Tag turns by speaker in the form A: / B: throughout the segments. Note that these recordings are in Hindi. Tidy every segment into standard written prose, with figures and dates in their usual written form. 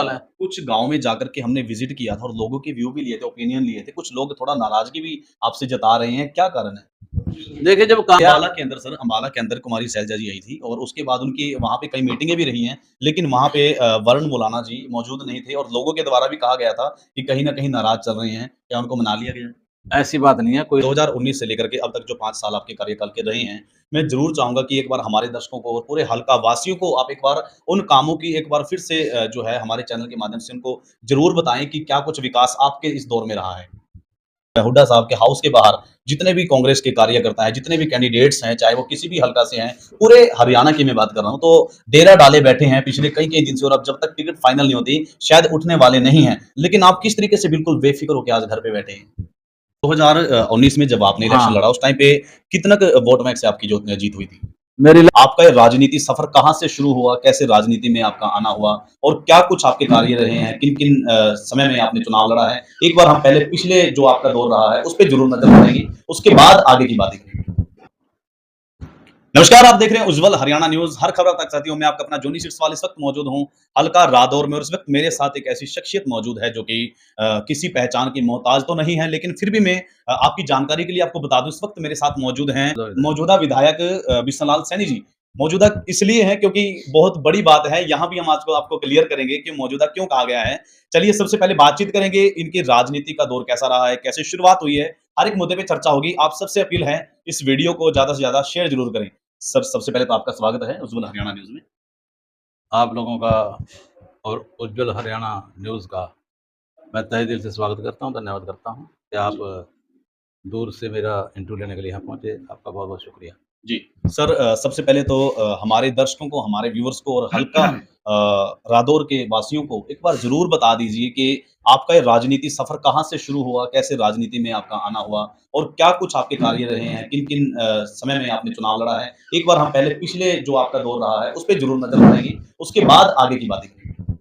A: हाल है।
B: कुछ गाँव में जाकर के हमने विज़िट किया था और लोगों के व्यू भी लिए थे, ओपिनियन लिए थे। कुछ लोग थोड़ा नाराज़गी भी आपसे जता रहे हैं, क्या कारण है?
A: देखिए जब का
B: अम्बाला के अंदर कुमारी शैलजा जी आई थी और उसके बाद उनकी वहाँ पे कई मीटिंगें भी रही हैं, लेकिन वहाँ पे वरुण मुलाना जी मौजूद नहीं थे और लोगों के द्वारा भी कहा गया था कि कहीं न कहीं नाराज़ चल रहे हैं, क्या उनको मना लिया गया है?
A: ऐसी बात नहीं है कोई।
B: 2019 से लेकर के अब तक जो 5 साल आपके कार्यकाल के रहे हैं, मैं ज़रूर चाहूँगा कि एक बार हमारे दर्शकों को और पूरे हल्का वासियों को आप एक बार उन कामों की एक बार फिर से जो है हमारे चैनल के माध्यम से उनको ज़रूर बताएँ कि क्या कुछ विकास आपके इस दौर में रहा है। हुड्डा साहब के हाउस के बाहर जितने भी कांग्रेस के कार्यकर्ता हैं, जितने भी कैंडिडेट्स हैं, चाहे वो किसी भी हल्का से हैं, पूरे हरियाणा की मैं बात कर रहा हूँ, तो डेरा डाले बैठे हैं पिछले कई-कई दिन से और अब जब तक टिकट फाइनल नहीं होती, शायद उठने वाले नहीं हैं। लेकिन आप किस तरीके से बिल्कुल बेफ़िक्र होके आज घर पे बैठे हैं? 2019 में जब आपने इलेक्शन
A: हाँ,
B: लड़ा, उस टाइम पे कितना क वोट बैंक से आपकी जो जीत हुई थी?
A: मेरी
B: आपका ये राजनीति सफ़र कहाँ से शुरू हुआ? कैसे राजनीति में आपका आना हुआ? और क्या कुछ आपके कार्य रहे हैं? किन-किन समय में आपने चुनाव लड़ा है? एक बार हम पहले पिछले जो आपका दौर रहा है, उस पे ज़रूर नज़र डालेंगे, उसके बाद आगे की बातें करेंगे। नमस्कार, आप देख रहे हैं उज्ज्वल हरियाणा न्यूज़। हर खबर तक साथियों, मैं आपका अपना जॉनी सिरसवाल इस वक़्त मौजूद हूँ, हल्का रादौर में और इस वक़्त मेरे साथ एक ऐसी शख्सियत मौजूद है जो कि किसी पहचान की मोहताज तो नहीं है, लेकिन फिर भी मैं आपकी जानकारी के लिए आपको बता दूँ, इस वक़्त मेरे साथ मौजूद हैं मौजूदा विधायक बिशन लाल सैनी जी। मौजूदा इसलिए हैं क्योंकि बहुत बड़ी बात है, यहाँ भी हम आज को आपको क्लियर करेंगे कि मौजूदा क्यों कहा गया है। चलिए सबसे पहले बातचीत करेंगे, इनकी राजनीति का दौर कैसा रहा है, कैसे शुरुआत हुई है, हर एक मुद्दे पे चर्चा होगी। आप सबसे अपील है, इस वीडियो को ज़्यादा से ज़्यादा शेयर ज़रूर करें। सर, सबसे पहले तो आपका स्वागत है उज्ज्वल हरियाणा न्यूज़ में।
A: आप लोगों का और उज्ज्वल हरियाणा न्यूज़ का मैं तहे दिल से स्वागत करता हूँ, धन्यवाद करता हूँ कि आप
B: जी।
A: दूर से मेरा इंटरव्यू लेने के लिए यहाँ पहुँचे। आपका बहुत-बहुत शुक्रिया।
B: जी। सर सबसे पहले तो हमारे दर्शकों को, हमारे व्यूअर्स को और हल्का रादौर के वासियों को एक बार ज़रूर बता दीजिए कि आपका ये राजनीति सफ़र कहाँ से शुरू हुआ? कैसे राजनीति में आपका आना हुआ? और क्या कुछ आपके कार्य रहे हैं? किन-किन समय में आपने चुनाव लड़ा है? एक बार हम पहले पिछले जो आपका दौर रहा है, उस पे ज़रूर नज़र डालेंगे, उसके बाद आगे की बातें करेंगे।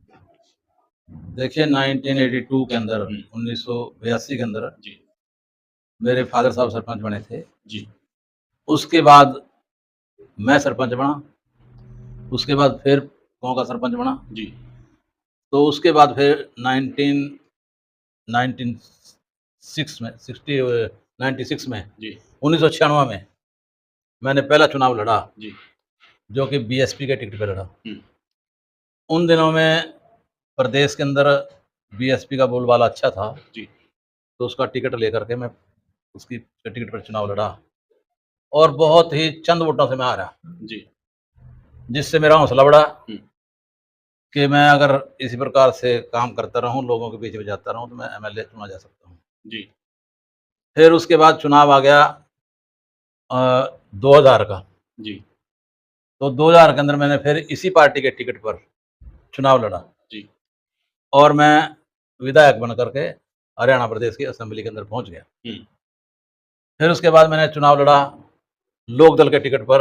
A: देखिए 1982 के अंदर
B: हुँ।
A: 1982 के अंदर
B: जी,
A: मेरे फ़ादर साहब सरपंच बने थे।
B: जी,
A: उसके बाद मैं सरपंच बना, उसके बाद फिर गाँव का सरपंच बना,
B: जी,
A: तो उसके बाद फिर 1996 में 96 में
B: जी,
A: 1996 में मैंने पहला चुनाव लड़ा,
B: जी।
A: जो कि बीएसपी के टिकट पे लड़ा।
B: हुँ,
A: उन दिनों में प्रदेश के अंदर बीएसपी का बोलबाला अच्छा था,
B: जी,
A: तो उसका टिकट लेकर के मैं उसकी टिकट पर चुनाव लड़ा और बहुत ही चंद वोटों से मैं हारा,
B: जी,
A: जिससे मेरा हौसला बढ़ा
B: हुँ,
A: कि मैं अगर इसी प्रकार से काम करता रहूँ, लोगों के बीच में जाता रहूँ, तो मैं एमएलए चुना जा सकता हूँ।
B: जी,
A: फिर उसके बाद चुनाव आ गया 2000 का,
B: जी,
A: तो 2000 के अंदर मैंने फिर इसी पार्टी के टिकट पर चुनाव लड़ा
B: जी,
A: और मैं विधायक बन कर के हरियाणा प्रदेश की असेंबली के अंदर पहुँच गया।
B: हुँ,
A: फिर उसके बाद मैंने चुनाव लड़ा लोकदल के टिकट पर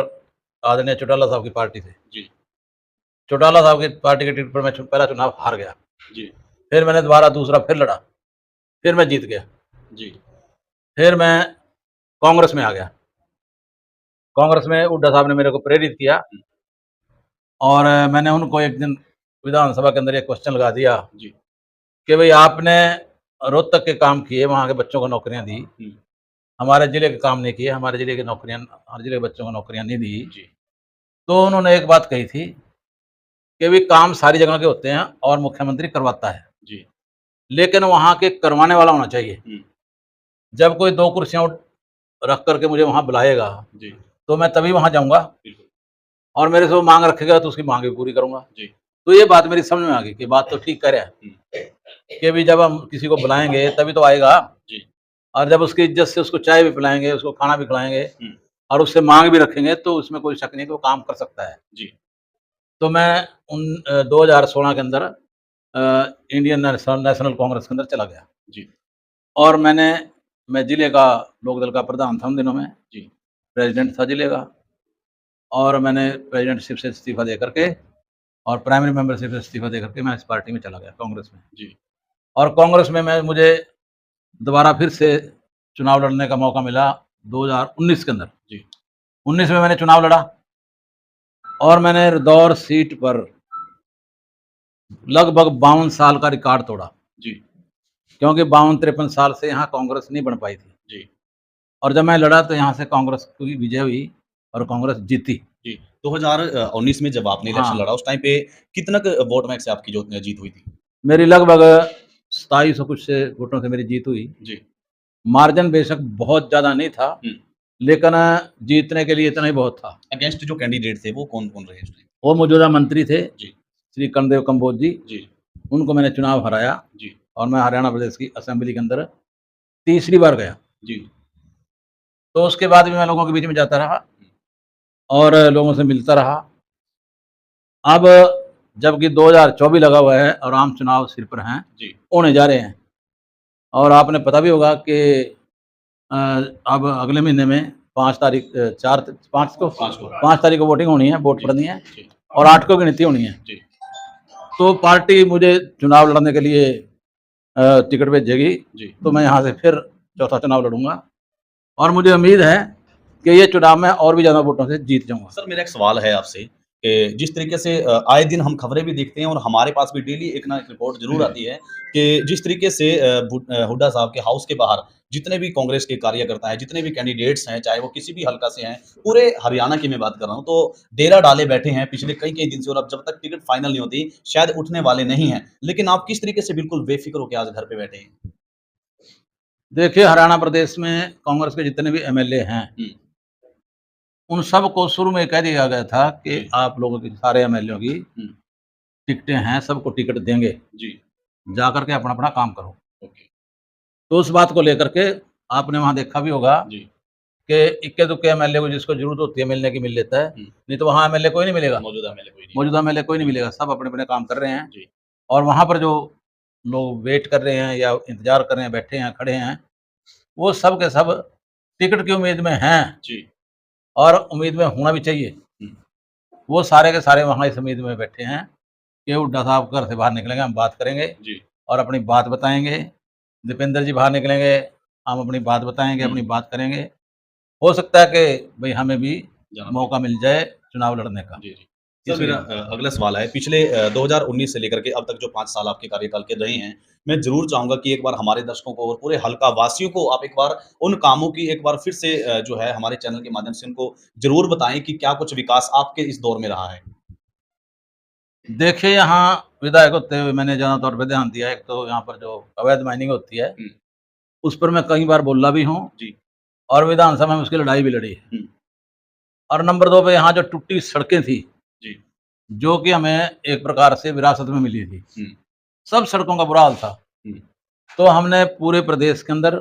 A: आदरणीय चौटाला साहब की पार्टी से।
B: जी,
A: चौटाला साहब की पार्टी के टिकट पर मैं पहला चुनाव हार गया।
B: जी,
A: फिर मैंने दोबारा दूसरा फिर लड़ा, फिर मैं जीत गया।
B: जी,
A: फिर मैं कांग्रेस में आ गया। कांग्रेस में हुड्डा साहब ने मेरे को प्रेरित किया और मैंने उनको एक दिन विधानसभा के अंदर एक क्वेश्चन लगा दिया
B: जी,
A: कि भई आपने रोहतक के काम किए, वहाँ के बच्चों को नौकरियाँ दी,
B: हुँ,
A: हमारे ज़िले के काम नहीं किए, हमारे ज़िले की नौकरियाँ हर ज़िले के बच्चों को नौकरियाँ नहीं दी।
B: जी,
A: तो उन्होंने एक बात कही थी कि भई काम सारी जगह के होते हैं और मुख्यमंत्री करवाता है,
B: जी,
A: लेकिन वहाँ के करवाने वाला होना चाहिए।
B: हुँ,
A: जब कोई 2 कुर्सियाँ रख कर के मुझे वहाँ बुलाएगा,
B: जी,
A: तो मैं तभी वहाँ जाऊँगा
B: बिल्कुल,
A: और मेरे से वो माँग रखेगा तो उसकी माँग भी पूरी करूँगा।
B: जी,
A: तो ये बात मेरी समझ में आ गई कि बात तो ठीक कह रहा है
B: हुँ,
A: कि भई जब हम किसी को बुलाएँगे तभी तो आएगा
B: जी,
A: और जब उसकी इज़्ज़त से उसको चाय भी पिलाएँगे, उसको खाना भी खिलाएँगे
B: हुँ,
A: और उससे माँग भी रखेंगे तो उसमें कोई शक नहीं कि वो काम कर सकता है।
B: जी,
A: तो मैं 2016 के अंदर इंडियन नेशनल कांग्रेस के अंदर चला गया
B: जी,
A: और मैं ज़िले का लोकदल का प्रधान था उन दिनों में,
B: जी,
A: प्रेज़िडेंट था ज़िले का और मैंने प्रेज़िडेंटशिप से इस्तीफ़ा दे कर के और प्राइमरी मेंबरशिप से इस्तीफ़ा दे कर के मैं इस पार्टी में चला गया कांग्रेस में।
B: जी,
A: और कांग्रेस में मुझे दोबारा फिर से चुनाव लड़ने का मौका मिला 2019 के अंदर।
B: जी,
A: 19 में मैंने चुनाव लड़ा और मैंने रदौर सीट पर लगभग 52 साल का रिकॉर्ड तोड़ा,
B: जी,
A: क्योंकि 52-53 साल से यहाँ कांग्रेस नहीं बन पाई थी।
B: जी,
A: और जब मैं लड़ा तो यहाँ से कांग्रेस की विजय हुई और कांग्रेस जीती।
B: जी। 2019 में जब आपने इलेक्शन
A: हाँ,
B: लड़ा उस टाइम पे कितना क वोट बैंक से आपकी जो जीत हुई थी?
A: मेरी लगभग 2700 कुछ से वोटों से मेरी जीत हुई।
B: जी।
A: मार्जिन बेशक बहुत ज़्यादा नहीं था,
B: हुँ।
A: लेकिन जीतने के लिए इतना ही बहुत था।
B: अगेंस्ट जो कैंडिडेट थे वो कौन-कौन रहे उस टाइम?
A: वो मौजूदा मंत्री थे,
B: जी,
A: श्री कर्णदेव कम्बोज जी,
B: जी,
A: उनको मैंने चुनाव हराया
B: जी,
A: और मैं हरियाणा प्रदेश की असेंबली के अंदर तीसरी बार गया।
B: जी।
A: तो उसके बाद भी मैं लोगों के बीच में जाता रहा
B: हुँ,
A: और लोगों से मिलता रहा। अब जबकि 2024 लगा हुआ है और आम चुनाव सिर पर हैं,
B: जी,
A: होने जा रहे हैं और आपने पता भी होगा कि अ, अब अगले महीने में 5 तारीख 4 5 को
B: 5 को।
A: 5 तारीख को वोटिंग होनी है, वोट
B: जी,
A: पड़नी है
B: जी,
A: और 8 को गिनती होनी है।
B: जी,
A: तो पार्टी मुझे चुनाव लड़ने के लिए टिकट भेजेगी,
B: जी।
A: तो मैं यहाँ से फिर चौथा चुनाव लड़ूँगा और मुझे उम्मीद है कि ये चुनाव में और भी ज़्यादा वोटों से जीत जाऊँगा।
B: सर मेरा एक सवाल है आपसे कि जिस तरीके से आए दिन हम खबरें भी देखते हैं और हमारे पास भी डेली एक ना एक रिपोर्ट ज़रूर आती है कि जिस तरीके से हुड्डा साहब के हाउस के बाहर जितने भी कांग्रेस के कार्यकर्ता हैं, जितने भी कैंडिडेट्स हैं, चाहे वो किसी भी हल्का से हैं, पूरे हरियाणा की मैं बात कर रहा हूँ, तो डेरा डाले बैठे हैं पिछले कई-कई दिन से और अब जब तक टिकट फाइनल नहीं होती, शायद उठने वाले नहीं हैं। लेकिन आप किस तरीके से बिल्कुल बेफ़िक्र होके आज घर पे बैठे हैं?
A: देखिए, हरियाणा प्रदेश में कांग्रेस के जितने भी एमएलए हैं,
B: हुँ,
A: उन सबको शुरू में कह दिया गया था कि
B: जी,
A: आप लोगों की सारे एमएलएओं की
B: हुँ,
A: टिकटें हैं, सबको टिकट देंगे,
B: जी,
A: जाकर के अपना-अपना काम करो।
B: ओके,
A: तो उस बात को लेकर के आपने वहाँ देखा भी होगा
B: जी,
A: कि इक्के-दुक्के एमएलए को जिसको ज़रूरत होती है मिलने की मिल लेता है,
B: हुँ,
A: नहीं तो वहाँ एमएलए कोई नहीं मिलेगा,
B: मौजूदा एमएलए कोई नहीं है।
A: मौजूदा एमएलए कोई नहीं
B: जी,
A: मिलेगा, सब अपने-अपने काम कर रहे हैं
B: जी,
A: और वहाँ पर जो लोग वेट कर रहे हैं या इंतज़ार कर रहे हैं, बैठे हैं, खड़े हैं, वो सब के सब टिकट की उम्मीद में हैं
B: जी,
A: और उम्मीद में होना भी चाहिए।
B: हुँ,
A: वो सारे के सारे वहाँ इस उम्मीद में बैठे हैं कि हुड्डा साहब घर से बाहर निकलेंगे, हम बात करेंगे
B: जी,
A: और अपनी बात बताएँगे। दीपेंद्र जी बाहर निकलेंगे, हम अपनी बात बताएँगे,
B: हुँ।
A: अपनी बात करेंगे। हो सकता है कि भई हमें भी
B: जाना पड़ेगा।
A: मौका मिल जाए चुनाव लड़ने का,
B: जी, जी। सर मेरा
A: इसलिए।
B: अगला सवाल है पिछले 2019 से लेकर के अब तक जो 5 साल आपके कार्यकाल के रहे हैं, मैं ज़रूर चाहूँगा कि एक बार हमारे दर्शकों को और पूरे हल्का वासियों को आप एक बार उन कामों की एक बार फिर से जो है हमारे चैनल के माध्यम से उनको ज़रूर बताएँ कि क्या कुछ विकास आपके इस दौर में रहा है?
A: देखिए, यहाँ विधायक होते हुए मैंने ज़्यादा तौर पे ध्यान दिया है। एक तो यहाँ पर जो अवैध माइनिंग होती है,
B: हुँ,
A: उस पर मैं कई बार बोला भी हूँ
B: जी,
A: और विधानसभा में उसकी लड़ाई भी लड़ी है।
B: हुँ,
A: और नंबर 2 पे यहाँ जो टूटी सड़कें थी,
B: जी,
A: जो कि हमें एक प्रकार से विरासत में मिली थी,
B: हुँ,
A: सब सड़कों का बुरा हाल था।
B: हुँ,
A: तो हमने पूरे प्रदेश के अंदर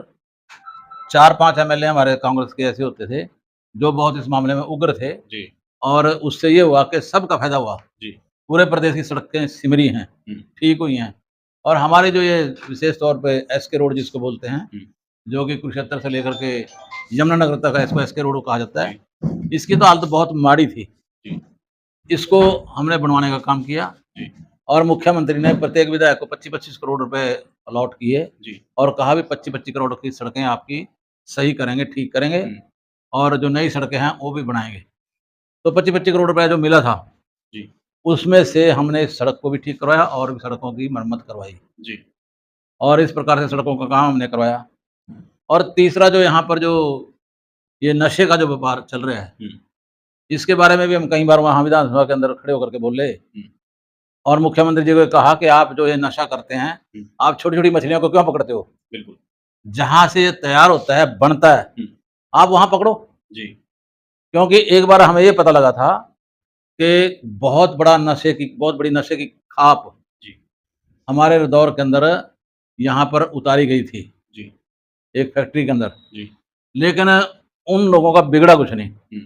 A: 4-5 एमएलए हमारे कांग्रेस के ऐसे होते थे, जो बहुत इस मामले में उग्र थे
B: जी,
A: और उससे ये हुआ कि सबका फ़ायदा हुआ।
B: जी,
A: पूरे प्रदेश की सड़कें सिमरी हैं,
B: हुँ,
A: ठीक हुई हैं और हमारे जो ये विशेष तौर पे एसके रोड जिसको बोलते हैं,
B: हुँ,
A: जो कि कुरुक्षेत्र से लेकर के यमुनानगर तक है, इसको एसके रोड कहा जाता है।
B: जी,
A: इसकी तो हालत बहुत माड़ी थी।
B: जी,
A: इसको हमने बनवाने का काम किया
B: जी,
A: और मुख्यमंत्री ने प्रत्येक विधायक को 25-25 करोड़ रुपए अलॉट किए
B: जी,
A: और कहा भी 25-25 करोड़ की सड़कें आपकी सही करेंगे, ठीक करेंगे
B: हुँ,
A: और जो नई सड़कें हैं, वो भी बनाएँगे। तो 25-25 करोड़ रुपया जो मिला था,
B: जी,
A: उसमें से हमने इस सड़क को भी ठीक करवाया और भी सड़कों की मरम्मत करवाई
B: जी,
A: और इस प्रकार से सड़कों का काम हमने करवाया। और तीसरा जो यहाँ पर जो ये नशे का जो व्यापार चल रहा है,
B: हुँ,
A: इसके बारे में भी हम कई बार वहाँ विधानसभा के अंदर खड़े होकर के बोले
B: हुँ,
A: और मुख्यमंत्री जी को कहा कि आप जो ये नशा करते हैं,
B: हुँ,
A: आप छोटी-छोटी मछलियों को क्यों पकड़ते हो?
B: बिल्कुल,
A: जहाँ से ये तैयार होता है, बनता है,
B: हुँ,
A: आप वहाँ पकड़ो।
B: जी,
A: क्योंकि एक बार हमें ये पता लगा था कि बहुत बड़ी नशे की खाप
B: जी,
A: हमारे दौर के अंदर यहाँ पर उतारी गई थी,
B: जी,
A: एक फैक्ट्री के अंदर।
B: जी,
A: लेकिन उन लोगों का बिगड़ा कुछ नहीं।
B: हुँ,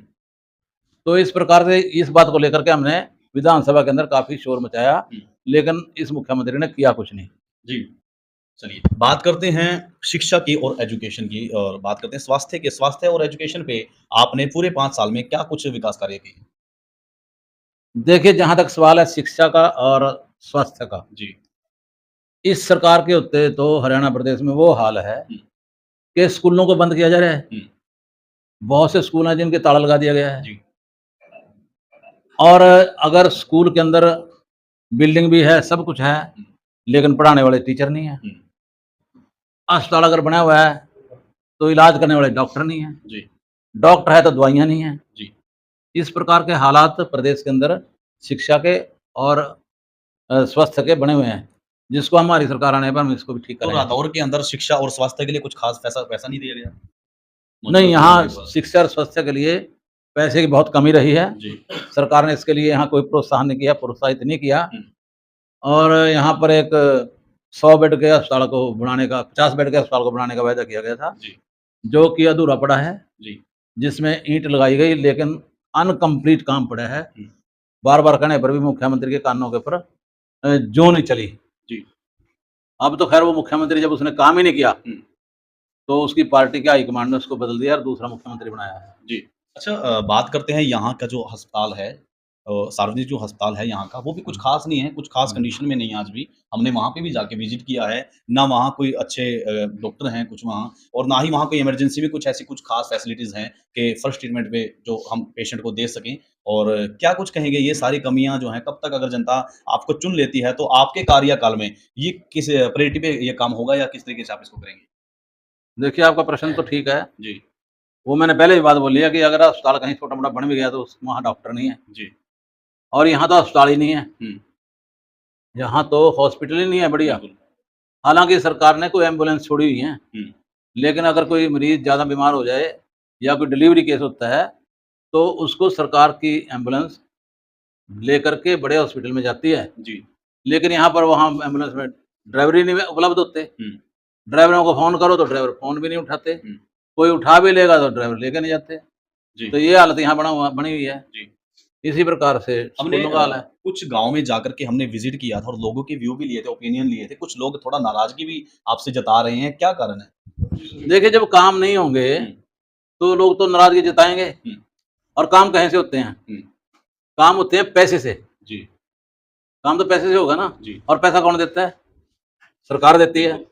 A: तो इस प्रकार से इस बात को लेकर के हमने विधानसभा के अंदर काफ़ी शोर मचाया,
B: हुँ,
A: लेकिन इस मुख्यमंत्री ने किया कुछ नहीं।
B: जी। चलिए, बात करते हैं शिक्षा की और एजुकेशन की और बात करते हैं स्वास्थ्य के। स्वास्थ्य और एजुकेशन पे आपने पूरे 5 साल में क्या कुछ विकास कार्य किए?
A: देखिए, जहाँ तक सवाल है शिक्षा का और स्वास्थ्य का,
B: जी,
A: इस सरकार के होते तो हरियाणा प्रदेश में वो हाल है
B: हुँ,
A: कि स्कूलों को बंद किया जा रहा है।
B: हुँ,
A: बहुत से स्कूल हैं जिनके ताला लगा दिया गया है
B: जी,
A: और अगर स्कूल के अंदर बिल्डिंग भी है, सब कुछ है, लेकिन पढ़ाने वाले टीचर नहीं है।
B: हम्म,
A: अस्पताल अगर बना हुआ है तो इलाज करने वाले डॉक्टर नहीं है,
B: जी
A: डॉक्टर है तो दवाइयाँ नहीं है।
B: जी
A: इस प्रकार के हालात प्रदेश के अंदर शिक्षा के और स्वास्थ्य के बने हुए हैं, जिसको हमारी सरकार आने पर हम इसको भी ठीक
B: तो
A: करेंगे।
B: रादौर के अंदर शिक्षा और स्वास्थ्य के लिए कुछ खास पैसा पैसा नहीं दिया गया
A: नहीं,
B: मौजूदा
A: यहाँ
B: सरकार के द्वारा?
A: शिक्षा और स्वास्थ्य के लिए पैसे की बहुत कमी रही है।
B: जी
A: सरकार ने इसके लिए यहाँ कोई प्रोत्साहन नहीं किया, प्रोत्साहित नहीं किया।
B: हम्म,
A: और यहाँ पर एक 100 बेड के अस्पताल को बनाने का 50 बेड के अस्पताल को बनाने का वायदा किया गया था,
B: जी
A: जो कि अधूरा पड़ा है,
B: जी
A: जिसमें ईंट लगाई गई लेकिन अनकम्प्लीट काम पड़ा है।
B: हम्म,
A: बार-बार कहने पर भी मुख्यमंत्री के कानों के ऊपर जूं नहीं चली।
B: जी
A: अब तो खैर वो मुख्यमंत्री जब उसने काम ही नहीं किया,
B: हम्म,
A: तो उसकी पार्टी के हाईकमांड ने उसको बदल दिया और दूसरा मुख्यमंत्री बनाया है।
B: जी। अच्छा बात करते हैं यहाँ का जो अस्पताल है सार्वजनिक जो अस्पताल है यहाँ का, वो भी कुछ ख़ास नहीं है, कुछ ख़ास कंडीशन में नहीं है आज भी। हमने वहाँ पे भी जाके विज़िट किया है, ना वहाँ कोई अच्छे डॉक्टर हैं कुछ वहाँ और ना ही वहाँ कोई इमरजेंसी में कुछ ऐसी कुछ ख़ास फैसिलिटीज़ हैं कि फर्स्ट ट्रीटमेंट पे जो हम पेशेंट को दे सकें। और क्या कुछ कहेंगे ये सारी कमियाँ जो हैं, कब तक अगर जनता आपको चुन लेती है, तो आपके कार्यकाल में ये किस प्रायोरिटी पे ये काम होगा या किस तरीके से आप इसको करेंगे?
A: देखिए, आपका प्रश्न तो ठीक है।
B: जी,
A: वो मैंने पहले भी बात बोली है कि अगर अस्पताल कहीं छोटा-मोटा बन भी गया तो उस वहाँ डॉक्टर नहीं है
B: जी।
A: और यहाँ तो अस्पताल ही नहीं है।
B: हुँ,
A: यहाँ तो हॉस्पिटल ही नहीं है बढ़िया।
B: बिल्कुल।
A: हालाँकि सरकार ने कोई एम्बुलेंस छोड़ी हुई है,
B: हुँ,
A: लेकिन अगर कोई मरीज़ ज़्यादा बीमार हो जाए या कोई डिलीवरी केस होता है, तो उसको सरकार की एम्बुलेंस लेकर के बड़े हॉस्पिटल में जाती है।
B: जी।
A: लेकिन यहाँ पर वहाँ एम्बुलेंस में ड्राइवर ही नहीं उपलब्ध होते।
B: हुँ,
A: ड्राइवरों को फ़ोन करो तो ड्राइवर फ़ोन भी नहीं उठाते।
B: हुँ,
A: कोई उठा भी लेगा तो ड्राइवर लेके नहीं जाते।
B: जी,
A: तो ये हालत यहाँ बनी हुई है।
B: जी।
A: इसी प्रकार से
B: हमने
A: स्कूलों का हाल है।
B: कुछ गाँव में जाकर के हमने विज़िट किया था और लोगों के व्यू भी लिए थे, ओपिनियन लिए थे। कुछ लोग थोड़ा नाराज़गी भी आपसे जता रहे हैं, क्या कारण है?
A: देखिए, जब काम नहीं होंगे
B: हुँ,
A: तो लोग तो नाराज़गी जताएँगे
B: हुँ,
A: और काम कहीं से होते हैं?
B: हुँ,
A: काम होते हैं पैसे से।
B: जी,
A: काम तो पैसे से होगा ना।
B: जी,
A: और पैसा कौन देता है? सरकार देती है।
B: बिल्कुल,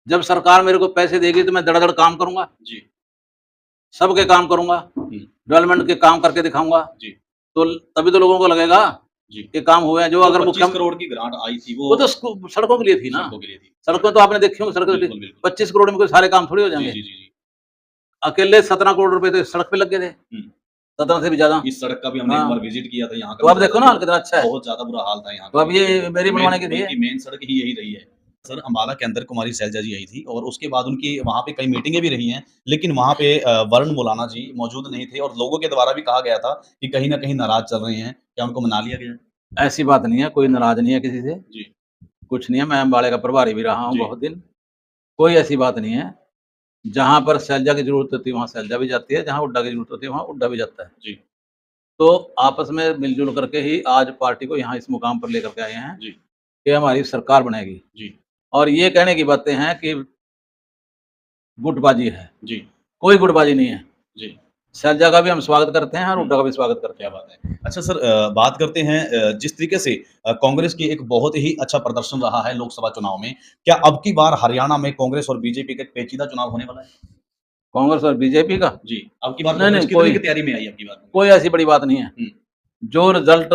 A: जब सरकार मेरे को पैसे देगी तो मैं धड़ाधड़ काम करूँगा,
B: जी,
A: सबके काम करूँगा,
B: हुँ,
A: डेवलपमेंट के काम करके दिखाऊँगा,
B: जी,
A: तो तभी तो लोगों को लगेगा
B: जी।
A: कि काम हुए हैं। जो
B: जो
A: अगर
B: 25
A: मुख्यम
B: करोड़ की ग्रांट आई थी
A: वो
B: वो
A: तो सड़कों के लिए थी ना।
B: सड़कों के लिए थी।
A: सड़कें तो आपने देखी होंगी, सड़कें
B: बिल्कुल, बिल्कुल।
A: 25 करोड़ में कोई सारे काम थोड़ी हो
B: जी,
A: जाएँगे।
B: जी, जी, जी।
A: अकेले 17 करोड़ रुपए तो इस सड़क पे लग गए थे,
B: हुँ,
A: 17 से भी ज़्यादा।
B: इस सड़क का भी हमने एक बार
A: हाँ,
B: विज़िट किया था, यहाँ का
A: तो
B: भी
A: अब देखो
B: बहुत
A: ना हाल कितना अच्छा है।
B: बहुत ज़्यादा बुरा हाल था यहाँ
A: तो
B: का
A: अब
B: भी।
A: ये मेरी बनवाने की थी ये।
B: बल्कि मेन सड़क ही यही रही है। सर अम्बाला के अंदर कुमारी शैलजा जी आई थी और उसके बाद उनकी वहाँ पे कई मीटिंगें भी रही हैं, लेकिन वहाँ पे वरुण मुलाना जी मौजूद नहीं थे और लोगों के द्वारा भी कहा गया था कि कहीं न कहीं नाराज़ चल रहे हैं। क्या उनको मना लिया गया है?
A: ऐसी बात नहीं है, कोई नाराज़ नहीं है किसी से,
B: जी,
A: कुछ नहीं है। मैं अम्बाड़े का प्रभारी भी रहा हूँ
B: जी,
A: बहुत दिन, कोई ऐसी बात नहीं है। जहाँ पर शैलजा की ज़रूरत होती है, वहाँ शैलजा भी जाती है, जहाँ हुड्डा की ज़रूरत होती है, वहाँ हुड्डा भी जाता है।
B: जी,
A: तो आपस में मिल-जुल करके ही आज पार्टी को यहाँ इस मुकाम पर लेकर के आए हैं
B: जी,
A: कि हमारी सरकार बनेगी।
B: जी,
A: और ये कहने की बातें हैं कि गुटबाज़ी है,
B: जी,
A: कोई गुटबाज़ी नहीं है।
B: जी।
A: शैलजा का भी हम स्वागत करते हैं और
B: हुँ।
A: हुड्डा का भी स्वागत करते
B: क्या
A: हैं।
B: बात है। अच्छा सर बात करते हैं जिस तरीके से कांग्रेस की एक बहुत ही अच्छा प्रदर्शन रहा है लोकसभा चुनाव में, क्या अब की बार हरियाणा में कांग्रेस और बीजेपी का एक पेचीदा चुनाव होने वाला है?
A: कांग्रेस और बीजेपी का?
B: जी, अब की बार
A: नहीं,
B: कांग्रेस
A: नहीं,
B: कितने
A: कोई
B: की तैयारी में आई अब की बार कांग्रेस?
A: कोई ऐसी बड़ी बात नहीं है।
B: हुँ,
A: जो रिज़ल्ट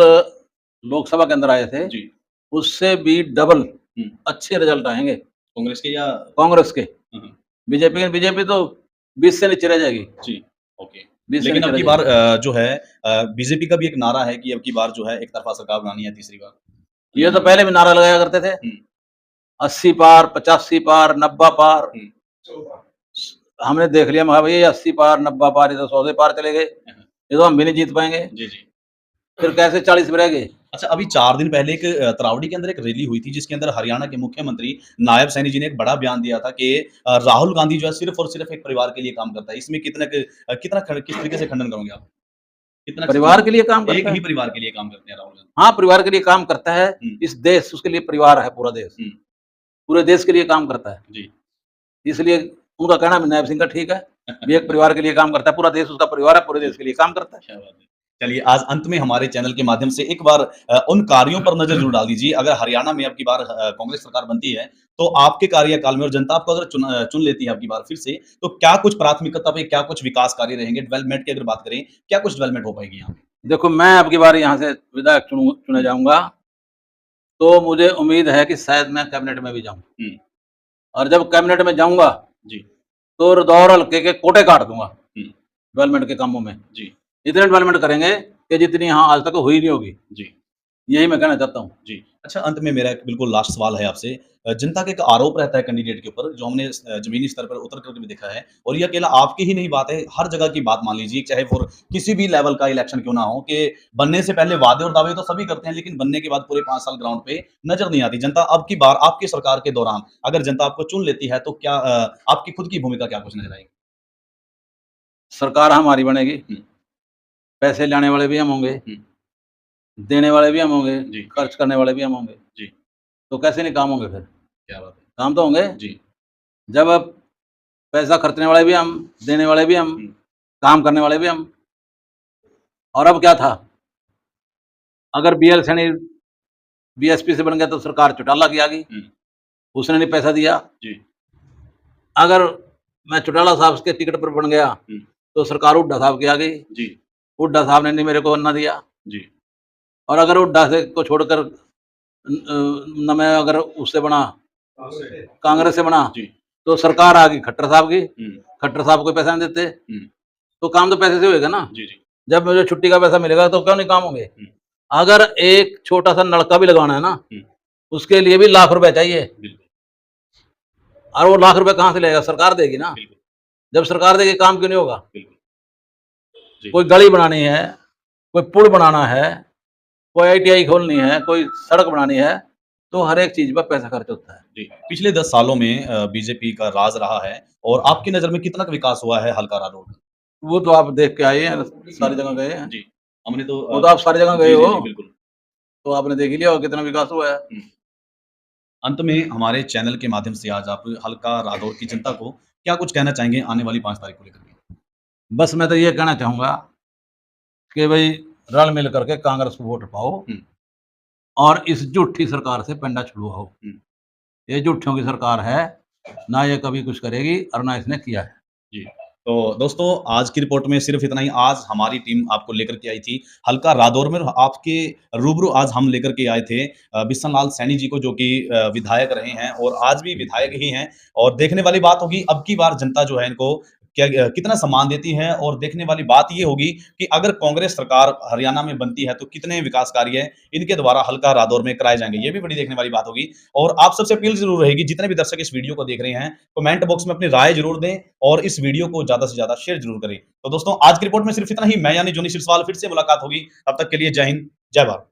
A: लोकसभा के अंदर आए थे,
B: जी,
A: उससे भी डबल
B: हुँ,
A: अच्छे रिज़ल्ट आएँगे
B: कांग्रेस के या
A: कांग्रेस के।
B: हाँ, हाँ,
A: बीजेपी तो 20 से नीचे रह जाएगी,
B: जी, ओके।
A: 20 से
B: लेकिन
A: नीचे
B: अब
A: रह
B: की बार
A: जाएगी।
B: जो है बीजेपी का भी एक नारा है कि अब की बार जो है एक तरफ़ा सरकार बनानी है तीसरी बार,
A: ये
B: हरियाणा
A: तो
B: में।
A: पहले भी नारा लगाया करते थे,
B: हुँ,
A: 80 पार, 85 पार, 90 पार।
B: हुँ,
A: हमने देख लिया, महा भई 80 पार, 90 पार, ये तो 100 से पार चले गए,
B: हाँ, हाँ,
A: ये तो हम भी नहीं जीत पाएँगे।
B: जी, जी।
A: फिर कैसे 40 पे रह गए?
B: अच्छा, अभी 4 दिन पहले एक तरावड़ी के अंदर एक रैली हुई थी, जिसके अंदर हरियाणा के मुख्यमंत्री नायब सैनी जी ने एक बड़ा बयान दिया था कि राहुल गांधी जो है सिर्फ़ और सिर्फ़ एक परिवार के लिए काम करता है। इसमें कितना किस तरीके से खंडन करोगे आप? कितना
A: परिवार के लिए काम
B: एक
A: करता
B: ही
A: है।
B: परिवार के लिए काम करते हैं राहुल गांधी।
A: हाँ, परिवार के लिए काम करता है।
B: हुँ,
A: इस देश उसके लिए परिवार है, पूरा देश।
B: हुँ,
A: पूरे देश के लिए काम करता है।
B: जी।
A: इसलिए उनका कहना भी नायब सिंह का ठीक है। भी एक परिवार के लिए काम करता है, पूरा देश उसका परिवार है, पूरे
B: जी,
A: देश के लिए काम करता है।
B: क्या बात है। चलिए आज अंत में हमारे चैनल के माध्यम से एक बार उन कार्यों पर नज़र ज़रूर डाल दीजिए। अगर हरियाणा में अब की बार कांग्रेस सरकार बनती है, तो आपके कार्यकाल में और जनता आपको अगर चुन लेती है अब की बार फिर से, तो क्या कुछ प्राथमिकता पे क्या कुछ विकास कार्य रहेंगे? डेवलपमेंट की अगर बात करें, क्या कुछ डेवलपमेंट हो पाएगी यहाँ पे?
A: देखो, मैं अब की बार यहाँ से विधायक चुना जाऊँगा तो मुझे उम्मीद है कि शायद मैं कैबिनेट में भी जाऊँ।
B: हुँ।
A: और जब कैबिनेट में जाऊँगा,
B: जी।
A: तो रदौर हल्के के कोटे काट दूँगा
B: हुँ।
A: डेवलपमेंट के कामों में।
B: जी।
A: इतने डेवलपमेंट करेंगे कि जितनी यहाँ आज तक हुई नहीं होगी।
B: जी।
A: यही मैं कहना चाहता हूँ।
B: जी। अच्छा, अंत में मेरा एक बिल्कुल लास्ट सवाल है आपसे। जनता का एक आरोप रहता है कैंडिडेट के ऊपर, जो हमने ज़मीनी स्तर पर उतर कर भी देखा है, और ये अकेला आपकी ही नहीं बात है, हर जगह की बात मान लीजिए, चाहे वो किसी भी लेवल का इलेक्शन क्यों ना हो, कि बनने से पहले वादे और दावे तो सभी करते हैं, लेकिन बनने के बाद पूरे 5 साल ग्राउंड पे नज़र नहीं आती। जनता अब की बार आपकी सरकार के दौरान अगर जनता आपको चुन लेती है, तो क्या आपकी खुद की भूमिका क्या कुछ नज़र आएगी?
A: सरकार हमारी बनेगी,
B: हुँ।
A: पैसे लाने वाले भी हम होंगे,
B: हुँ।
A: देने वाले भी हम होंगे,
B: जी।
A: खर्च करने वाले भी हम होंगे।
B: जी।
A: तो कैसे नहीं काम होंगे फिर?
B: क्या बात है।
A: काम तो होंगे।
B: जी।
A: जब अब पैसा खर्चने वाले भी हम, देने वाले भी हम,
B: हुँ।
A: काम करने वाले भी हम। और अब क्या था? अगर बीएल सैनी बीएसपी से बन गया तो सरकार चौटाला की आ गई।
B: हुँ।
A: उसने नहीं पैसा दिया।
B: जी।
A: अगर मैं चौटाला साहब के टिकट पर बन गया,
B: हुँ।
A: तो सरकार हुड्डा साहब की आ गई।
B: जी।
A: हुड्डा साहब ने नहीं मेरे को अन्ना दिया।
B: जी।
A: और अगर हुड्डा से को छोड़कर न मैं अगर उससे बना, कांग्रेस से बना,
B: जी।
A: तो सरकार आ गई खट्टर साहब की।
B: हुँ।
A: खट्टर साहब को पैसा नहीं देते,
B: हुँ।
A: तो काम तो पैसे से होएगा ना।
B: जी, जी।
A: जब मुझे छुट्टी का पैसा मिलेगा तो क्यों नहीं काम होंगे?
B: हुँ।
A: अगर एक छोटा-सा नलका भी लगवाना है ना,
B: हुँ।
A: उसके लिए भी लाख रुपए चाहिए।
B: बिल्कुल।
A: और वो लाख रुपए कहाँ से लाएगा? सरकार देगी ना।
B: बिल्कुल।
A: जब सरकार देगी काम क्यों नहीं होगा?
B: बिल्कुल। जी।
A: कोई गली बनानी है, कोई पुल बनाना है, कोई आईटीआई खोलनी है, कोई सड़क बनानी है, तो हर एक चीज़ पे पैसा खर्च होता है।
B: जी। पिछले 10 सालों में बीजेपी का राज रहा है, और आपकी नज़र में कितना का विकास हुआ है हल्का रादौर में?
A: वो तो आप देख के आए हैं, सारी जगह गए हैं।
B: जी। हमने तो
A: वो तो आप सारी जगह गए
B: जी, जी,
A: हो,
B: जी, बिल्कुल।
A: तो आपने देख ही लिया होगा कितना विकास हुआ है।
B: हुँ। अंत में हमारे चैनल के माध्यम से आज आप हल्का रादौर की जनता को क्या कुछ कहना चाहेंगे आने वाली 5 तारीख को लेकर के?
A: बस मैं तो ये कहना चाहूँगा कि भई रल-मिल करके कांग्रेस को वोट पाओ
B: हुँ।
A: और इस झूठी सरकार से पेंडा छुड़वाओ।
B: हुँ।
A: ये झूठियों की सरकार है, ना ये कभी कुछ करेगी और ना इसने किया है।
B: जी। तो दोस्तों, आज की रिपोर्ट में सिर्फ़ इतना ही। आज हमारी टीम आपको लेकर के आई थी हल्का रादौर में, और आपके रूबरू आज हम लेकर के आए थे बिशन लाल सैनी जी को, जो कि विधायक रहे हैं और आज भी विधायक ही हैं। और देखने वाली बात होगी अब की बार जनता जो है इनको क्या कितना सम्मान देती है, और देखने वाली बात ये होगी कि अगर कांग्रेस सरकार हरियाणा में बनती है, तो कितने विकास कार्य इनके द्वारा हल्का रादौर में कराए जाएँगे। ये भी बड़ी देखने वाली बात होगी। और आप सबसे अपील ज़रूर रहेगी, जितने भी दर्शक इस वीडियो को देख रहे हैं, कमेंट बॉक्स में अपनी राय ज़रूर दें और इस वीडियो को ज़्यादा से ज़्यादा शेयर ज़रूर करें। तो दोस्तों, आज की रिपोर्ट में सिर्फ इतना ही। मैं यानी जॉनी सिरसवाल, फिर से मुलाकात होगी। तब तक के लिए जय हिंद, जय भारत।